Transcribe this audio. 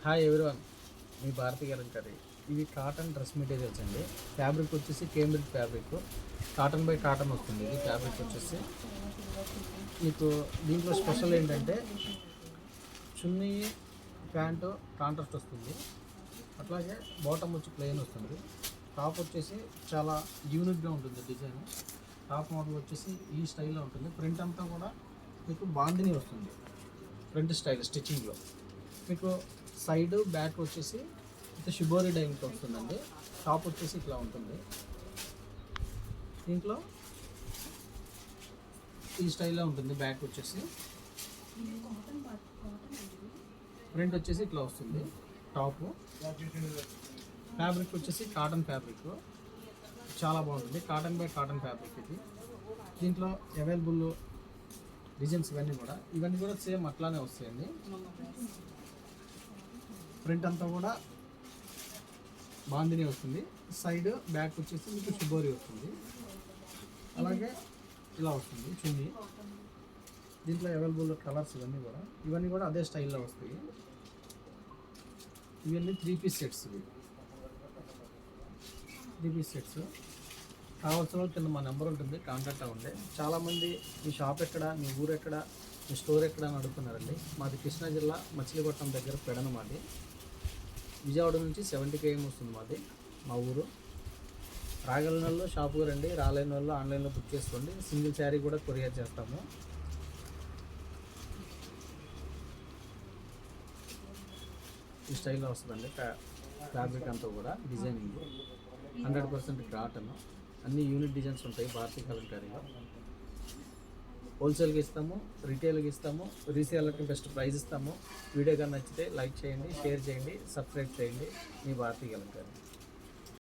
Hi everyone, మీ భారతి గారి. ఇవి cotton dress materials అండి. ఫ్యాబ్రిక్ వచ్చేసి Cambridge fabric, cotton by cotton వస్తుంది. ఇది ఫ్యాబ్రిక్ వచ్చేసి మీకు దీంట్లో స్పెషల్ ఏంటంటే చున్నీ ప్యాంటు కాంట్రాస్ట్ వస్తుంది, అట్లాగే బాటమ్ వచ్చి ప్లెయిన్ వస్తుంది. టాప్ వచ్చేసి చాలా యూనిక్గా ఉంటుంది డిజైన్. టాప్ మోడల్ వచ్చేసి ఈ స్టైల్లో ఉంటుంది. ప్రింట్ అంతా కూడా మీకు బాందిని వస్తుంది. ఫ్రంట్ స్టైల్ స్టిచ్చింగ్లో మీకు సైడ్ బ్యాక్ వచ్చేసి ఇది షిబోరి డైన్తో వస్తుందండి. టాప్ వచ్చేసి ఇట్లా ఉంటుంది. దీంట్లో ఈ స్టైల్లో ఉంటుంది. బ్యాక్ వచ్చేసి ప్రింట్ వచ్చేసి ఇట్లా వస్తుంది. టాపు ఫ్యాబ్రిక్ వచ్చేసి కాటన్ ఫ్యాబ్రిక్, చాలా బాగుంటుంది. కాటన్ బై కాటన్ ఫ్యాబ్రిక్ ఇది. దీంట్లో అవైలబుల్ డిజైన్స్ ఇవన్నీ కూడా సేమ్ అట్లానే వస్తాయండి. ప్రింట్ అంతా కూడా బాందిని వస్తుంది. సైడ్ బ్యాక్ వచ్చేసి మీకు షిబోరి వస్తుంది. అలాగే ఇలా వస్తుంది చున్నీ. దీంట్లో అవైలబుల్ కలర్స్ ఇవన్నీ కూడా అదే స్టైల్లో వస్తాయి. ఇవన్నీ 3 పీస్ సెట్స్. ఇవి 3 పీస్ సెట్స్. కావాల్సిన వాళ్ళు కింద మా నెంబర్ ఉంటుంది, కాంటాక్ట్ అవ్వండి. చాలామంది మీ షాప్ ఎక్కడ, మీ ఊరు ఎక్కడ, మీ స్టోర్ ఎక్కడ అని అడుగుతున్నారండి. మాది కృష్ణా జిల్లా మచిలీపట్నం దగ్గర పెడన. మాది విజయవాడ నుంచి 70 km వస్తుంది మా ఊరు. రాగలిగిన వాళ్ళు షాపుకు రండి, రాలేని వాళ్ళు ఆన్లైన్లో బుక్ చేసుకోండి. సింగిల్ శారీ కూడా కొరియర్ చేస్తాము. ఈ స్టైల్లో వస్తుందండి ఫ్యాబ్రిక్ అంతా కూడా. Designing 100% cotton. అన్ని యూనిక్ డిజైన్స్ ఉంటాయి భారతీయ కలంకారీలో. హోల్సేల్కి ఇస్తాము, రిటైల్కి ఇస్తాము, రీసేలర్కి బెస్ట్ ప్రైస్ ఇస్తాము. వీడియో కానీ నచ్చితే లైక్ చేయండి, షేర్ చేయండి, సబ్స్క్రైబ్ చేయండి. మీ భారతీయ కలంకారీ.